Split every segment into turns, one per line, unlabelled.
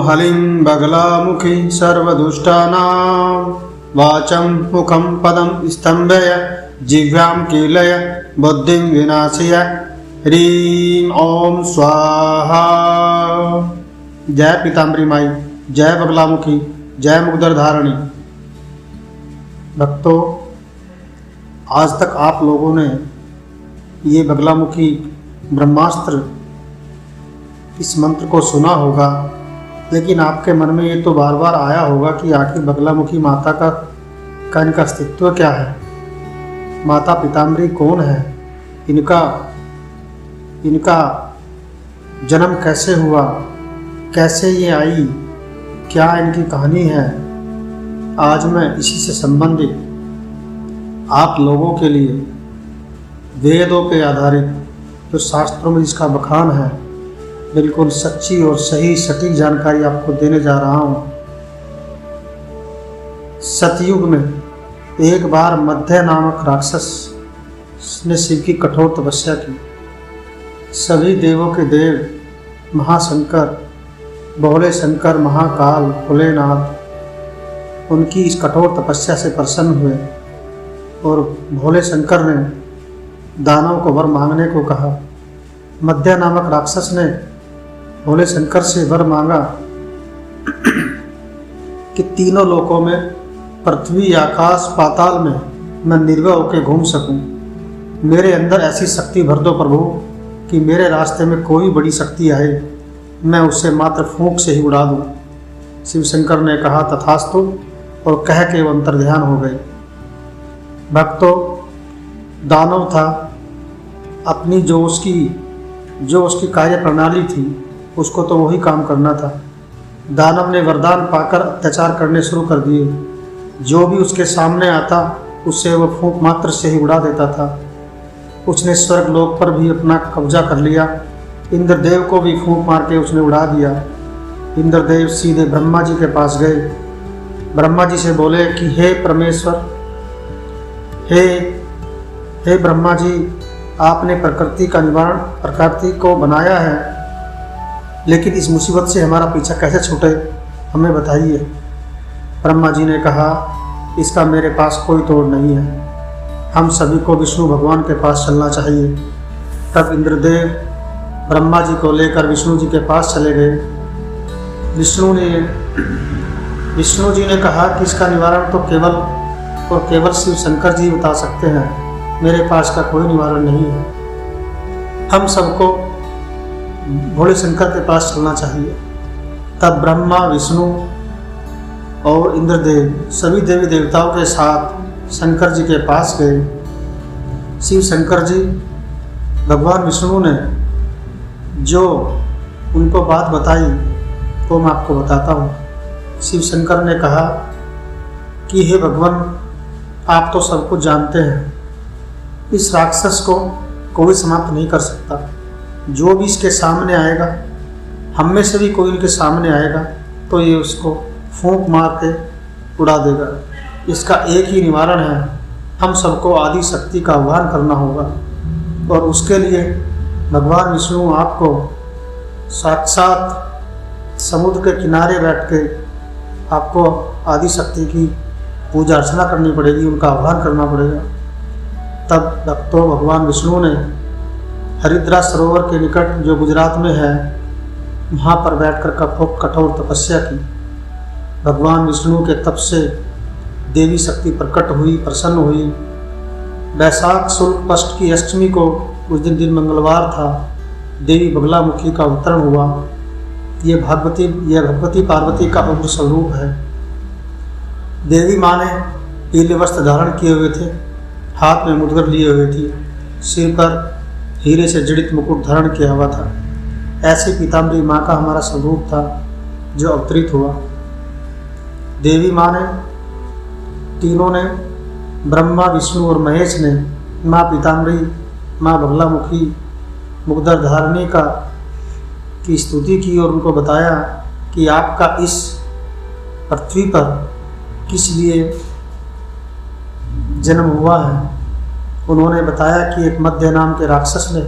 हलिं बगलामुखी सर्वदुष्टानां वाचं मुखं पदं स्तम्भय जिह्वां कीलय बुद्धिं विनाशय ह्रीं ओम स्वाहा। जय पीताम्बरी माई, जय बगलामुखी, जय मुग्धर धारणी। भक्तों, आज तक आप लोगों ने ये बगलामुखी ब्रह्मास्त्र इस मंत्र को सुना होगा, लेकिन आपके मन में ये तो बार बार आया होगा कि आखिर बगलामुखी माता का इनका अस्तित्व क्या है, माता पीताम्बरी कौन है, इनका जन्म कैसे हुआ, कैसे ये आई, क्या इनकी कहानी है। आज मैं इसी से संबंधित आप लोगों के लिए वेदों पे आधारित जो शास्त्रों में जिसका बखान है, बिल्कुल सच्ची और सही सटीक जानकारी आपको देने जा रहा हूँ। सतयुग में एक बार मध्य नामक राक्षस ने शिव की कठोर तपस्या की। सभी देवों के देव महाशंकर, भोले शंकर, महाकाल, भोलेनाथ उनकी इस कठोर तपस्या से प्रसन्न हुए और भोले शंकर ने दानव को वर मांगने को कहा। मध्य नामक राक्षस ने भोले शंकर से वर मांगा कि तीनों लोकों में, पृथ्वी, आकाश, पाताल में मैं निर्भय होकर घूम सकूं। मेरे अंदर ऐसी शक्ति भर दो प्रभु कि मेरे रास्ते में कोई बड़ी शक्ति आए, मैं उसे मात्र फूंक से ही उड़ा दूं। शिव शंकर ने कहा तथास्तु, और कह के वो अंतर्ध्यान हो गए। भक्तों, दानव था, अपनी जो उसकी कार्य प्रणाली थी उसको तो वही काम करना था। दानव ने वरदान पाकर अत्याचार करने शुरू कर दिए। जो भी उसके सामने आता उससे वो फूंक मात्र से ही उड़ा देता था। उसने स्वर्ग लोक पर भी अपना कब्जा कर लिया। इंद्रदेव को भी फूंक मार के उसने उड़ा दिया। इंद्रदेव सीधे ब्रह्मा जी के पास गए। ब्रह्मा जी से बोले कि हे परमेश्वर, हे ब्रह्मा जी, आपने प्रकृति का निवारण, प्रकृति को बनाया है, लेकिन इस मुसीबत से हमारा पीछा कैसे छूटे, हमें बताइए। ब्रह्मा जी ने कहा इसका मेरे पास कोई तोड़ नहीं है, हम सभी को विष्णु भगवान के पास चलना चाहिए। तब इंद्रदेव ब्रह्मा जी को लेकर विष्णु जी के पास चले गए। विष्णु जी ने कहा कि इसका निवारण तो केवल शिव शंकर जी बता सकते हैं, मेरे पास का कोई निवारण नहीं है, हम सबको भोले शंकर के पास चलना चाहिए। तब ब्रह्मा, विष्णु और इंद्रदेव सभी देवी देवताओं के साथ शंकर जी के पास गए। शिव शंकर जी, भगवान विष्णु ने जो उनको बात बताई वो मैं आपको बताता हूँ। शिव शंकर ने कहा कि हे भगवान, आप तो सब कुछ जानते हैं, इस राक्षस को कोई समाप्त नहीं कर सकता। जो भी इसके सामने आएगा, हम में से भी कोई इनके सामने आएगा तो ये उसको फूंक मार के उड़ा देगा। इसका एक ही निवारण है, हम सबको आदि शक्ति का आह्वान करना होगा, और उसके लिए भगवान विष्णु आपको साक्षात समुद्र के किनारे बैठ के आपको आदि शक्ति की पूजा अर्चना करनी पड़ेगी, उनका आह्वान करना पड़ेगा। तब भक्तों, भगवान विष्णु ने हरिद्रा सरोवर के निकट जो गुजरात में है, वहाँ पर बैठकर कठोर तपस्या की। भगवान विष्णु के तप से देवी शक्ति प्रकट हुई, प्रसन्न हुई। वैशाख शुक्ल पक्ष की अष्टमी को, उस दिन मंगलवार था, देवी बगलामुखी का अवतरण हुआ। यह भगवती पार्वती का उग्र स्वरूप है। देवी माँ ने पीले वस्त्र धारण किए हुए थे, हाथ में मुद्गर लिए हुए थी, सिर पर हीरे से जड़ित मुकुट धारण किया हुआ था। ऐसे पीताम्बरी माँ का हमारा स्वरूप था जो अवतरित हुआ। देवी माँ ने, तीनों ने, ब्रह्मा, विष्णु और महेश ने माँ पीताम्बरी, माँ बगलामुखी, मुग्धर धारिणी की स्तुति की और उनको बताया कि आपका इस पृथ्वी पर किस लिए जन्म हुआ है। उन्होंने बताया कि एक मध्य नाम के राक्षस ने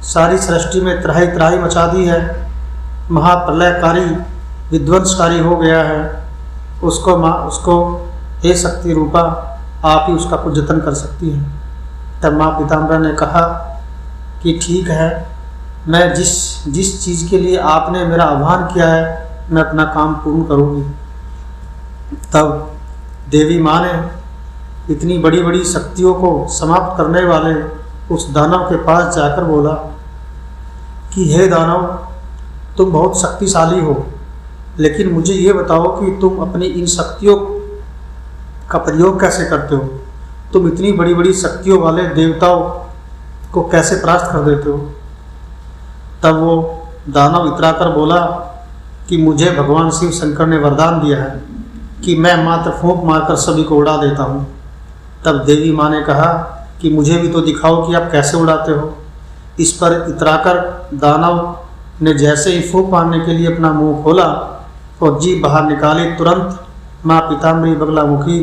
सारी सृष्टि में त्राही त्राही मचा दी है। महाप्रलयकारी विध्वंसकारी हो गया है, उसको हे शक्ति रूपा आप ही उसका कुछ जतन कर सकती हैं। तब माँ पीताम्बरा ने कहा कि ठीक है, मैं जिस चीज़ के लिए आपने मेरा आह्वान किया है मैं अपना काम पूर्ण करूँगी। तब देवी माँ ने इतनी बड़ी बड़ी शक्तियों को समाप्त करने वाले उस दानव के पास जाकर बोला कि हे दानव, तुम बहुत शक्तिशाली हो, लेकिन मुझे ये बताओ कि तुम अपनी इन शक्तियों का प्रयोग कैसे करते हो? तुम इतनी बड़ी बड़ी शक्तियों वाले देवताओं को कैसे परास्त कर देते हो? तब वो दानव इतराकर बोला कि मुझे भगवान शिव शंकर ने वरदान दिया है कि मैं मात्र फूंक मारकर सभी को उड़ा देता हूँ। तब देवी माँ ने कहा कि मुझे भी तो दिखाओ कि आप कैसे उड़ाते हो। इस पर इतराकर दानव ने जैसे ही फूंक मारने के लिए अपना मुंह खोला और जीभ बाहर निकाली, तुरंत माँ पीताम्बरी बगलामुखी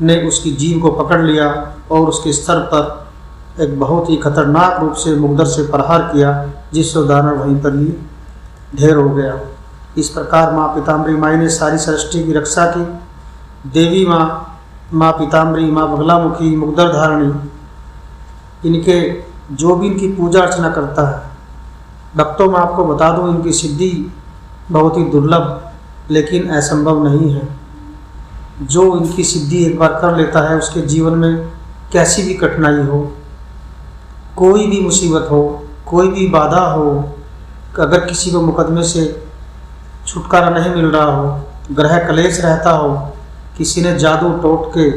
ने उसकी जीभ को पकड़ लिया और उसके स्तर पर एक बहुत ही खतरनाक रूप से मुग्दर से प्रहार किया, जिससे दानव वहीं पर ही ढेर हो गया। इस प्रकार माँ पीताम्बरी माई ने सारी सृष्टि की रक्षा की। देवी माँ पीताम्बरी, माँ बगलामुखी, मुग्दर धारणी, इनके जो भी इनकी पूजा अर्चना करता है, भक्तों में आपको बता दूँ इनकी सिद्धि बहुत ही दुर्लभ लेकिन असंभव नहीं है। जो इनकी सिद्धि एक बार कर लेता है उसके जीवन में कैसी भी कठिनाई हो, कोई भी मुसीबत हो, कोई भी बाधा हो, अगर किसी को मुकदमे से छुटकारा नहीं मिल रहा हो, ग्रह कलेश रहता हो, किसी ने जादू टोट के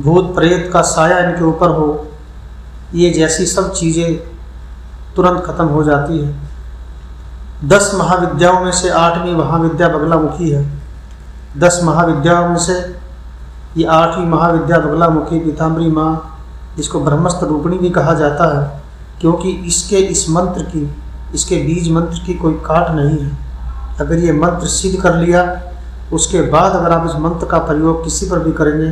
भूत प्रेत का साया इनके ऊपर हो, ये जैसी सब चीज़ें तुरंत खत्म हो जाती है। 10 महाविद्याओं में से 8वीं महाविद्या बगलामुखी है। 10 महाविद्याओं में से ये 8वीं महाविद्या बगलामुखी पीताम्बरी माँ, जिसको ब्रह्मस्त्र रूपिणी भी कहा जाता है, क्योंकि इसके बीज मंत्र की कोई काट नहीं है। अगर ये मंत्र सिद्ध कर लिया, उसके बाद अगर आप इस मंत्र का प्रयोग किसी पर भी करेंगे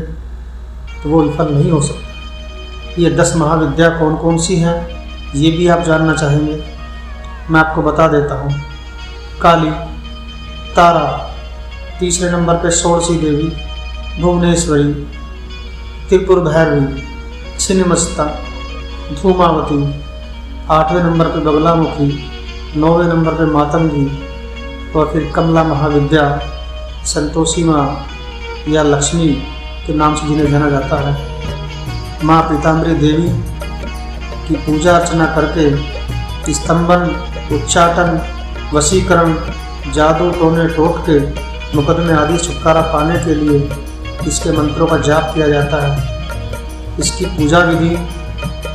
तो वो विफल नहीं हो सकता। ये 10 महाविद्या कौन कौन सी हैं ये भी आप जानना चाहेंगे, मैं आपको बता देता हूँ। काली, तारा, तीसरे नंबर पे षोडशी देवी, भुवनेश्वरी, त्रिपुर भैरवी, छिन्नमस्ता, धूमावती, 8वें नंबर पे बगलामुखी, 9वें नंबर पे मातंगी और फिर कमला महाविद्या, संतोषी माँ या लक्ष्मी के नाम से जिन्हें जाना जाता है। माँ पीताम्बरी देवी की पूजा अर्चना करके स्तंभन, उच्चाटन, वशीकरण, जादू टोने टोट के मुकदमे आदि छुटकारा पाने के लिए इसके मंत्रों का जाप किया जाता है। इसकी पूजा विधि,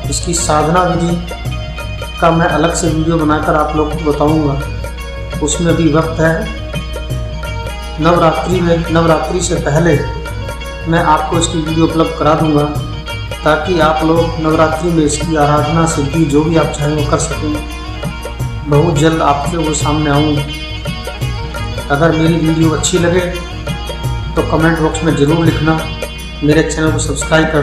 इसकी साधना विधि का मैं अलग से वीडियो बनाकर आप लोग को बताऊंगा। उसमें भी वक्त है। नवरात्रि से पहले मैं आपको इसकी वीडियो उपलब्ध करा दूंगा, ताकि आप लोग नवरात्रि में इसकी आराधना सिद्धि जो भी आप चाहें वो कर सकें। बहुत जल्द आपके वो सामने आऊँगा। अगर मेरी वीडियो अच्छी लगे तो कमेंट बॉक्स में ज़रूर लिखना। मेरे चैनल को सब्सक्राइब करना।